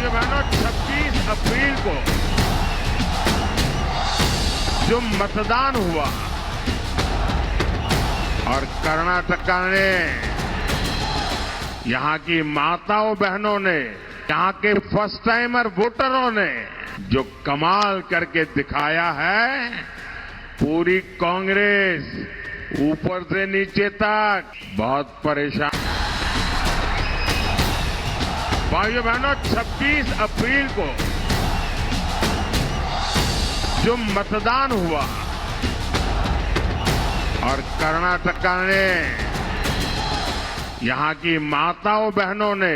भाइयों बहनों 26 अप्रैल को जो मतदान हुआ और कर्नाटक ने यहां की माताओं बहनों ने, यहां के फर्स्ट टाइमर वोटरों ने जो कमाल करके दिखाया है, पूरी कांग्रेस ऊपर से नीचे तक बहुत परेशान। भाइयों बहनों 26 अप्रैल को जो मतदान हुआ और कर्नाटक ने यहां की माताओं बहनों ने,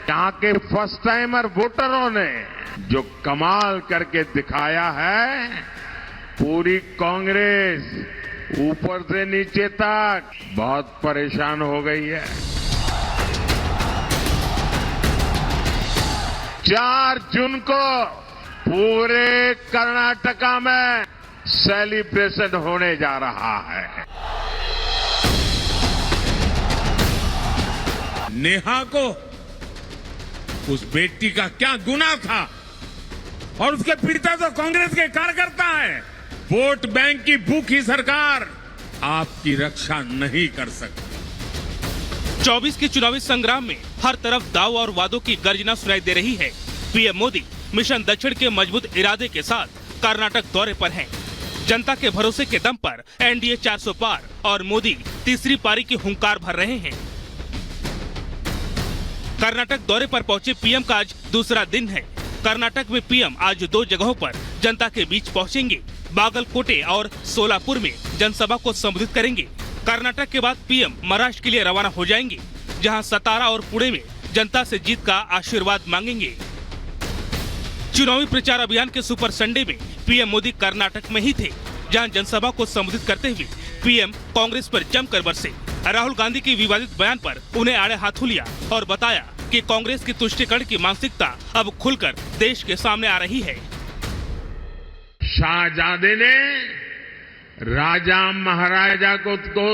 यहां के फर्स्ट टाइमर वोटरों ने जो कमाल करके दिखाया है, पूरी कांग्रेस ऊपर से नीचे तक बहुत परेशान हो गई है। 4 जून को पूरे कर्नाटका में सेलिब्रेशन होने जा रहा है। नेहा को उस बेटी का क्या गुनाह था, और उसके पीड़िता तो कांग्रेस के कार्यकर्ता है। वोट बैंक की भूखी सरकार आपकी रक्षा नहीं कर सकती। 24 के चुनावी संग्राम में हर तरफ दाव और वादों की गर्जना सुनाई दे रही है। पीएम मोदी मिशन दक्षिण के मजबूत इरादे के साथ कर्नाटक दौरे पर हैं। जनता के भरोसे के दम पर एनडीए 400 पार और मोदी तीसरी पारी की हुंकार भर रहे हैं। कर्नाटक दौरे पर पहुंचे पीएम का आज दूसरा दिन है। कर्नाटक में पीएम आज 2 जगहों पर जनता के बीच पहुंचेंगे। बागलकोटे और सोलापुर में जनसभा को संबोधित करेंगे। कर्नाटक के बाद पीएम महाराष्ट्र के लिए रवाना हो जाएंगे, जहां सतारा और पुणे में जनता से जीत का आशीर्वाद मांगेंगे। चुनावी प्रचार अभियान के सुपर संडे में पीएम मोदी कर्नाटक में ही थे, जहां जनसभा को संबोधित करते हुए पीएम कांग्रेस पर जमकर बरसे। राहुल गांधी के विवादित बयान पर उन्हें आड़े हाथों लिया और बताया कि कांग्रेस की तुष्टीकरण की मानसिकता अब खुलकर देश के सामने आ रही है। शाहजादे ने राजा महाराजा को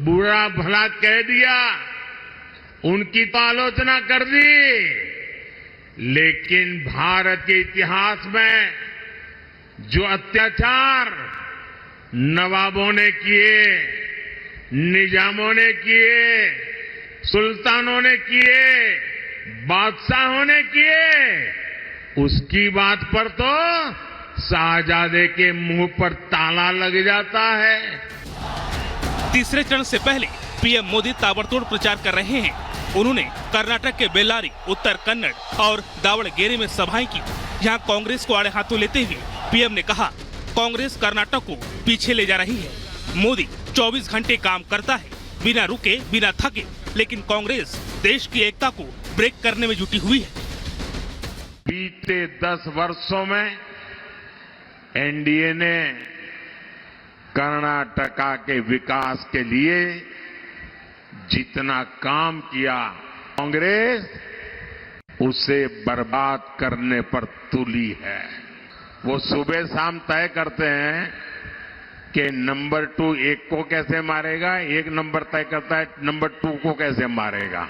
बुरा भला कह दिया, उनकी तो आलोचना कर दी, लेकिन भारत के इतिहास में जो अत्याचार नवाबों ने किए, निजामों ने किए, सुल्तानों ने किए, बादशाहों ने किए, उसकी बात पर तो शाहजादे के मुंह पर ताला लग जाता है। तीसरे चरण से पहले पीएम मोदी ताबड़तोड़ प्रचार कर रहे हैं। उन्होंने कर्नाटक के बेल्लारी, उत्तर कन्नड़ और दावणगेरे में सभाएं की, जहां कांग्रेस को आड़े हाथों लेते हुए पीएम ने कहा, कांग्रेस कर्नाटक को पीछे ले जा रही है। मोदी 24 घंटे काम करता है, बिना रुके बिना थके, लेकिन कांग्रेस देश की एकता को ब्रेक करने में जुटी हुई है। बीते 10 वर्षों में एनडीए ने कर्नाटका के विकास के लिए जितना काम किया, कांग्रेस उसे बर्बाद करने पर तुली है। वो सुबह शाम तय करते हैं कि नंबर 2 1 को कैसे मारेगा, 1 नंबर तय करता है नंबर 2 को कैसे मारेगा।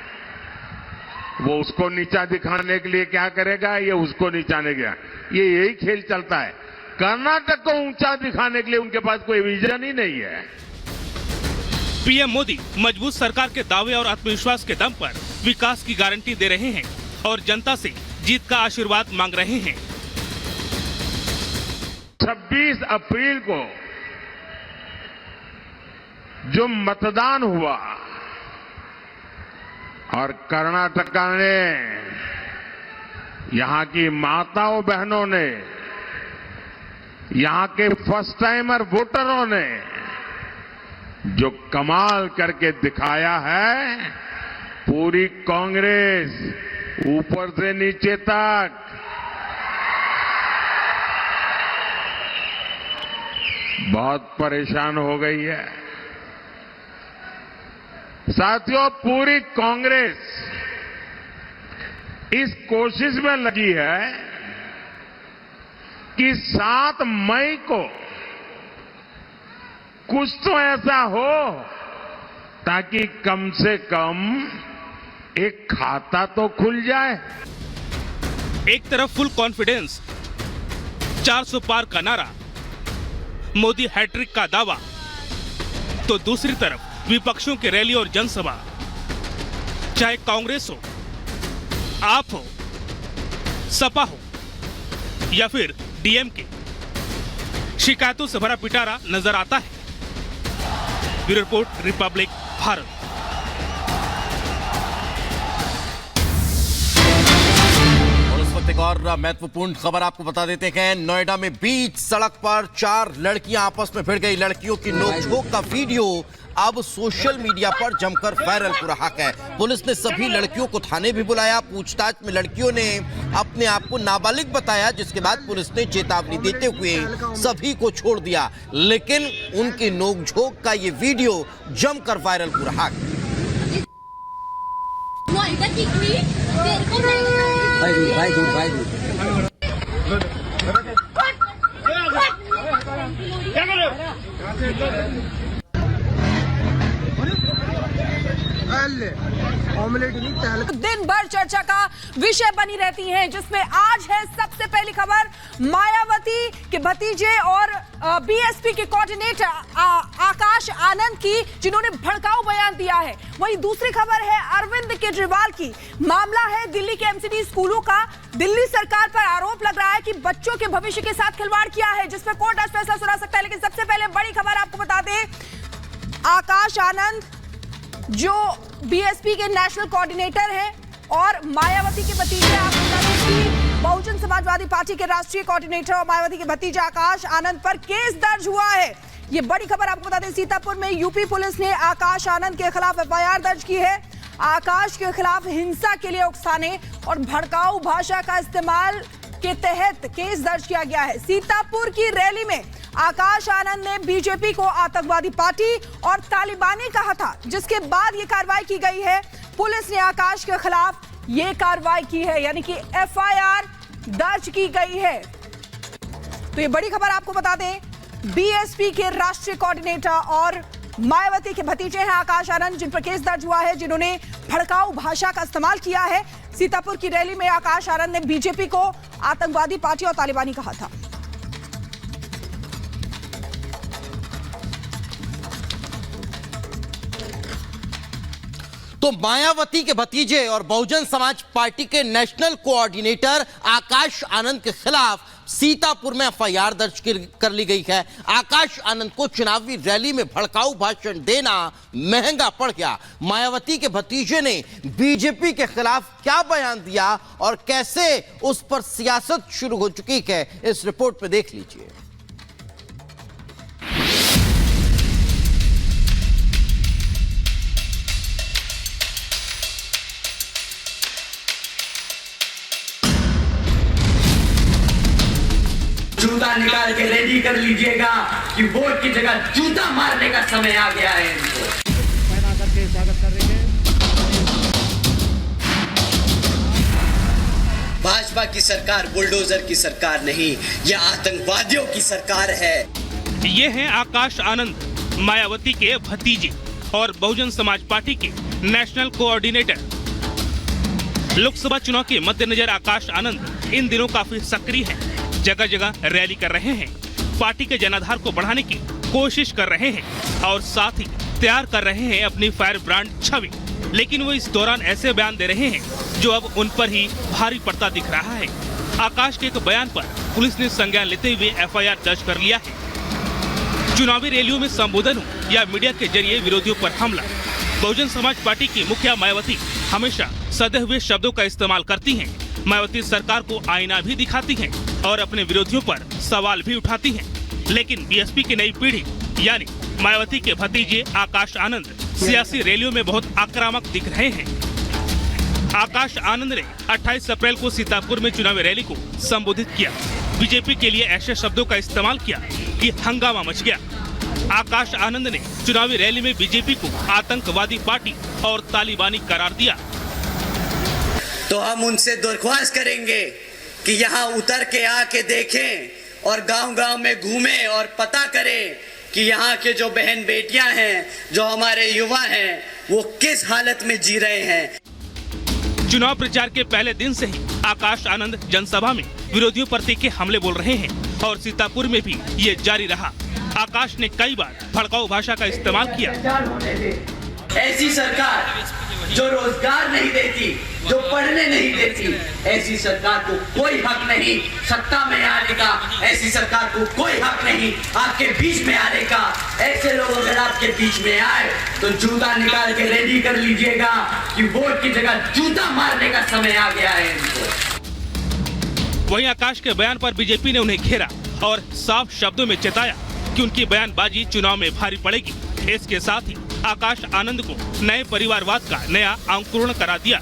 वो उसको नीचा दिखाने के लिए क्या करेगा, ये उसको नीचा नहीं गया, ये यही खेल चलता है। कर्नाटक को ऊंचा दिखाने के लिए उनके पास कोई विजन ही नहीं है। पीएम मोदी मजबूत सरकार के दावे और आत्मविश्वास के दम पर विकास की गारंटी दे रहे हैं और जनता से जीत का आशीर्वाद मांग रहे हैं। 26 अप्रैल को जो मतदान हुआ और कर्नाटक ने यहां की माताओं बहनों ने, यहां के फर्स्ट टाइमर वोटरों ने जो कमाल करके दिखाया है, पूरी कांग्रेस ऊपर से नीचे तक बहुत परेशान हो गई है। साथियों, पूरी कांग्रेस इस कोशिश में लगी है कि 7 मई को कुछ तो ऐसा हो ताकि कम से कम एक खाता तो खुल जाए। एक तरफ फुल कॉन्फिडेंस, 400 पार का नारा, मोदी हैट्रिक का दावा, तो दूसरी तरफ विपक्षों की रैली और जनसभा। चाहे कांग्रेस हो, आप हो, सपा हो या फिर डीएमके, शिकायतों से भरा पिटारा नजर आता है। Bureau report, Republic Bharat. एक और महत्वपूर्ण खबर आपको बता देते हैं। नोएडा में बीच सड़क पर 4 लड़कियां आपस में भिड़ गई। लड़कियों की नोकझोंक का वीडियो अब सोशल मीडिया पर जमकर वायरल हो रहा है। पुलिस ने सभी लड़कियों को थाने भी बुलाया। पूछताछ में लड़कियों ने अपने आप को नाबालिग बताया, जिसके बाद पुलिस ने चेतावनी देते हुए सभी को छोड़ दिया। लेकिन उनकी नोकझोंक का ये वीडियो जमकर वायरल हो रहा है। दिन भर चर्चा का विषय बनी रहती हैं, जिसमें आज है सबसे पहली खबर मायावती के भतीजे और बीएसपी के कोऑर्डिनेटर आकाश आनंद की, जिन्होंने भड़काऊ बयान दिया है। वहीं दूसरी खबर है अरविंद केजरीवाल की। मामला है दिल्ली के एमसीडी स्कूलों का। दिल्ली सरकार पर आरोप लग रहा है कि बच्चों के भविष्य के साथ खिलवाड़ किया है, जिसमें कोर्ट आज फैसला सुना सकता है। लेकिन सबसे पहले बड़ी खबर आपको बता दें, आकाश आनंद जो बीएसपी के नेशनल कोऑर्डिनेटर हैं और मायावती के भतीजे, आपको बता दें कि बहुजन समाजवादी पार्टी के राष्ट्रीय कोऑर्डिनेटर और मायावती के भतीजे आकाश आनंद पर केस दर्ज हुआ है। ये बड़ी खबर आपको बता दें, सीतापुर में यूपी पुलिस ने आकाश आनंद के खिलाफ एफआईआर दर्ज की है। आकाश के खिलाफ हिंसा के लिए उकसाने और भड़काऊ भाषा का इस्तेमाल के तहत केस दर्ज किया गया है। सीतापुर की रैली में आकाश आनंद ने बीजेपी को आतंकवादी पार्टी और तालिबानी कहा था, जिसके बाद ये कार्रवाई की गई है। पुलिस ने आकाश के खिलाफ ये कार्रवाई की है, यानी कि एफआईआर दर्ज की गई है। तो ये बड़ी खबर आपको बता दें, बीएसपी के राष्ट्रीय कोऑर्डिनेटर और मायावती के भतीजे हैं आकाश आनंद, जिन पर केस दर्ज हुआ है, जिन्होंने भड़काऊ भाषा का इस्तेमाल किया है। सीतापुर की रैली में आकाश आनंद ने बीजेपी को आतंकवादी पार्टी और तालिबानी कहा था। तो मायावती के भतीजे और बहुजन समाज पार्टी के नेशनल कोऑर्डिनेटर आकाश आनंद के खिलाफ सीतापुर में एफआईआर दर्ज कर ली गई है। आकाश आनंद को चुनावी रैली में भड़काऊ भाषण देना महंगा पड़ गया। मायावती के भतीजे ने बीजेपी के खिलाफ क्या बयान दिया और कैसे उस पर सियासत शुरू हो चुकी है, इस रिपोर्ट में देख लीजिए। जूता निकाल के रेडी कर लीजिएगा कि वोट की जगह जूता मारने का समय आ गया है। भाजपा की सरकार बुलडोजर की सरकार नहीं, यह आतंकवादियों की सरकार है। ये हैं आकाश आनंद, मायावती के भतीजे और बहुजन समाज पार्टी के नेशनल कोऑर्डिनेटर। लोकसभा चुनाव के मद्देनजर आकाश आनंद इन दिनों काफी सक्रिय है। जगह जगह रैली कर रहे हैं, पार्टी के जनाधार को बढ़ाने की कोशिश कर रहे हैं और साथ ही तैयार कर रहे हैं अपनी फायर ब्रांड छवि। लेकिन वो इस दौरान ऐसे बयान दे रहे हैं जो अब उन पर ही भारी पड़ता दिख रहा है। आकाश के एक बयान पर पुलिस ने संज्ञान लेते हुए एफआईआर दर्ज कर लिया है। चुनावी रैलियों में संबोधन हो या मीडिया के जरिए विरोधियों पर हमला, बहुजन समाज पार्टी की मुखिया मायावती हमेशा सधे हुए शब्दों का इस्तेमाल करती हैं। मायावती सरकार को आईना भी दिखाती हैं और अपने विरोधियों पर सवाल भी उठाती हैं। लेकिन बीएसपी की नई पीढ़ी यानी मायावती के भतीजे आकाश आनंद सियासी रैलियों में बहुत आक्रामक दिख रहे हैं। आकाश आनंद ने 28 अप्रैल को सीतापुर में चुनावी रैली को संबोधित किया। बीजेपी के लिए ऐसे शब्दों का इस्तेमाल किया कि हंगामा मच गया। आकाश आनंद ने चुनावी रैली में बीजेपी को आतंकवादी पार्टी और तालिबानी करार दिया। तो हम उनसे दरख्वास्त करेंगे कि यहाँ उतर के आके देखें और गांव-गांव में घूमें और पता करें कि यहाँ के जो बहन बेटियां हैं, जो हमारे युवा हैं, वो किस हालत में जी रहे हैं। चुनाव प्रचार के पहले दिन से ही आकाश आनंद जनसभा में विरोधियों पर तीखे हमले बोल रहे हैं और सीतापुर में भी ये जारी रहा। आकाश ने कई बार भड़काऊ भाषा का इस्तेमाल किया। ऐसी सरकार जो रोजगार नहीं देती, जो पढ़ने नहीं देती, ऐसी सरकार को कोई हक नहीं सत्ता में आने का, ऐसी सरकार को कोई हक नहीं आपके बीच में आने का। ऐसे लोग अगर आपके बीच में आए तो जूता निकाल के रेडी कर लीजिएगा कि वोट की जगह जूता मारने का समय आ गया है इनको। वहीं आकाश के बयान पर बीजेपी ने उन्हें घेरा और साफ शब्दों में चेताया कि उनकी बयानबाजी चुनाव में भारी पड़ेगी। इसके साथ ही आकाश आनंद को नए परिवारवाद का नया अंकुरण करा दिया।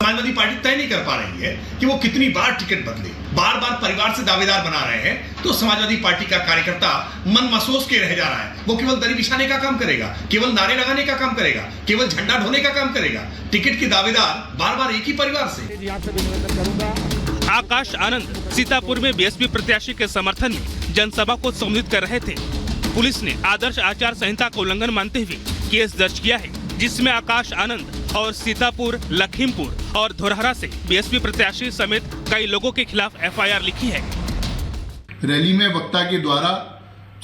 समाजवादी पार्टी तय नहीं कर पा रही है कि वो कितनी बार टिकट बदले, बार बार परिवार से दावेदार बना रहे हैं, तो समाजवादी पार्टी का कार्यकर्ता मन महसूस के रह जा रहा है। वो केवल दरी बिछाने का काम करेगा, केवल नारे लगाने का काम करेगा, केवल झंडा ढोने का काम करेगा। टिकट के दावेदार बार बार एक ही परिवार से। आकाश आनंद सीतापुर में बीएसपी प्रत्याशी के समर्थन में जनसभा को संबोधित कर रहे थे। पुलिस ने आदर्श आचार संहिता का उल्लंघन मानते हुए केस दर्ज किया है, जिसमें आकाश आनंद और सीतापुर, लखीमपुर और धोरहरा से बीएसपी प्रत्याशी समेत कई लोगों के खिलाफ एफआईआर लिखी है। रैली में वक्ता के द्वारा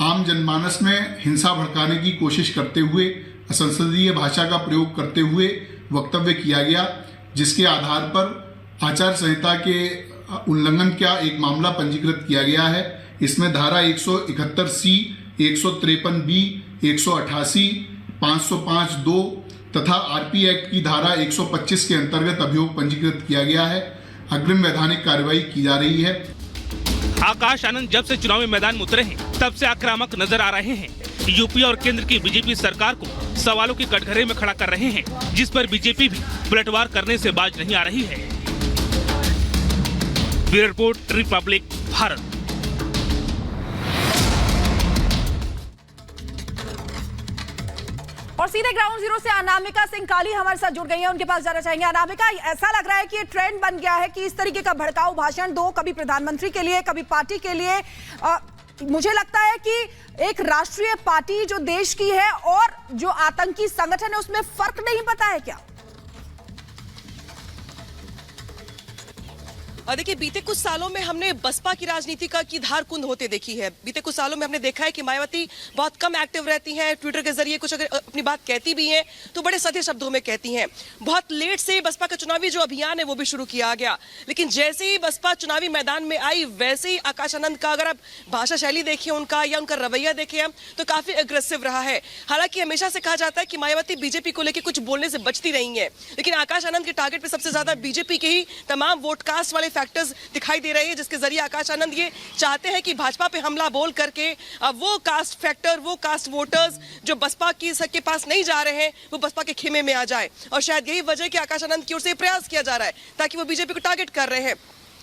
आम जनमानस में हिंसा भड़काने की कोशिश करते हुए असंसदीय भाषा का प्रयोग करते हुए वक्तव्य किया गया, जिसके आधार पर आचार संहिता के उल्लंघन का एक मामला पंजीकृत किया गया है। इसमें धारा 171C, 153B, 188, 505(2) तथा आरपी एक्ट की धारा 125 के अंतर्गत अभियोग पंजीकृत किया गया है। अग्रिम वैधानिक कार्रवाई की जा रही है। आकाश आनंद जब से चुनावी मैदान में उतरे हैं, तब से आक्रामक नजर आ रहे हैं। यूपी और केंद्र की बीजेपी सरकार को सवालों की कटघरे में खड़ा कर रहे हैं, जिस पर बीजेपी भी पलटवार करने से बाज नहीं आ रही है। Bureau report, Republic Bharat. और सीधे ग्राउंड जीरो से अनामिका सिंह काली हमारे साथ जुड़ गई हैं, उनके पास जाना चाहेंगे। अनामिका, ऐसा लग रहा है कि ये ट्रेंड बन गया है कि इस तरीके का भड़काऊ भाषण दो, कभी प्रधानमंत्री के लिए, कभी पार्टी के लिए। मुझे लगता है कि एक राष्ट्रीय पार्टी जो देश की है और जो आतंकी संगठन है उसमें फर्क नहीं पता है क्या? और देखिए, बीते कुछ सालों में हमने बसपा की राजनीति की धार कुंद होते देखी है। बीते कुछ सालों में हमने देखा है कि मायावती बहुत कम एक्टिव रहती हैं, ट्विटर के जरिए कुछ अगर अपनी बात कहती भी हैं तो बड़े सधे शब्दों में कहती हैं। बहुत लेट से बसपा का चुनावी जो अभियान है वो भी शुरू किया गया, लेकिन जैसे ही बसपा चुनावी मैदान में आई वैसे ही आकाश आनंद का अगर आप भाषा शैली देखिए उनका या उनका रवैया देखें हम, तो काफी अग्रेसिव रहा है। हालांकि हमेशा से कहा जाता है कि मायावती बीजेपी को लेकर कुछ बोलने से बचती रही है, लेकिन आकाश आनंद के टारगेट पे सबसे ज्यादा बीजेपी के ही तमाम वोट कास्ट वाले फैक्टर्स दिखाई दे रहे हैं, जिसके जरिए आकाश आनंद ये चाहते हैं कि भाजपा पे हमला बोल करके वो कास्ट फैक्टर, वो कास्ट वोटर्स जो बसपा की सबके पास नहीं जा रहे हैं, वो बसपा के खेमे में आ जाए। और शायद यही वजह कि आकाश आनंद की ओर से प्रयास किया जा रहा है ताकि वो बीजेपी को टारगेट कर रहे हैं।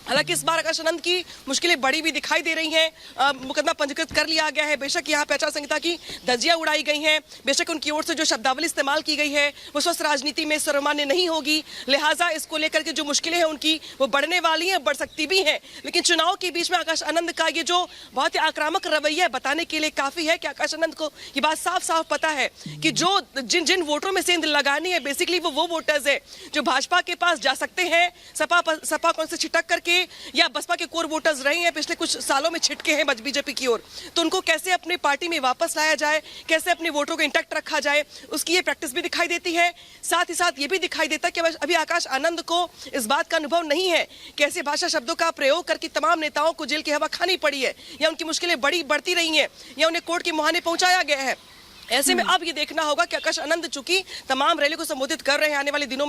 हालांकि इस बार आकाश आनंद की मुश्किलें बड़ी भी दिखाई दे रही हैं। मुकदमा पंजीकृत कर लिया गया है। बेशक यहाँ पे आचार संहिता की धज्जियां उड़ाई गई हैं, बेशक उनकी ओर से जो शब्दावली इस्तेमाल की गई है वो स्वस्थ राजनीति में सर्वमान्य नहीं होगी, लिहाजा इसको लेकर के जो मुश्किलें हैं उनकी वो बढ़ने वाली हैं, बढ़ सकती भी हैं। लेकिन चुनाव के बीच में आकाश आनंद का ये जो बहुत ही आक्रामक रवैया बताने के लिए काफी है कि आकाश आनंद को ये बात साफ साफ पता है कि जो जिन वोटरों में सेंध लगानी है बेसिकली वो वोटर्स है जो भाजपा के पास जा सकते हैं, सपा कौन से छिटक करके या बसपा के कोर वोटर्स रहे हैं पिछले कुछ सालों में छिटके हैं बीजेपी की ओर, तो उनको कैसे अपनी पार्टी में वापस लाया जाए, कैसे अपने वोटरों को इंटैक्ट रखा जाए, उसकी ये प्रैक्टिस भी दिखाई देती है। साथ ही साथ ये भी दिखाई देता है कि अभी आकाश आनंद को इस बात का अनुभव नहीं है कैसे भाषा शब्दों का प्रयोग करके तमाम नेताओं को जेल की हवा खानी पड़ी है या उनकी मुश्किलें बढ़ती रही हैं या उन्हें कोर्ट के मुहाने पहुंचाया गया है। ऐसे में अब ये देखना होगा कि आकाश आनंद चूंकि तमाम रैली को संबोधित कर रहे हैं, आने वाले दिनों में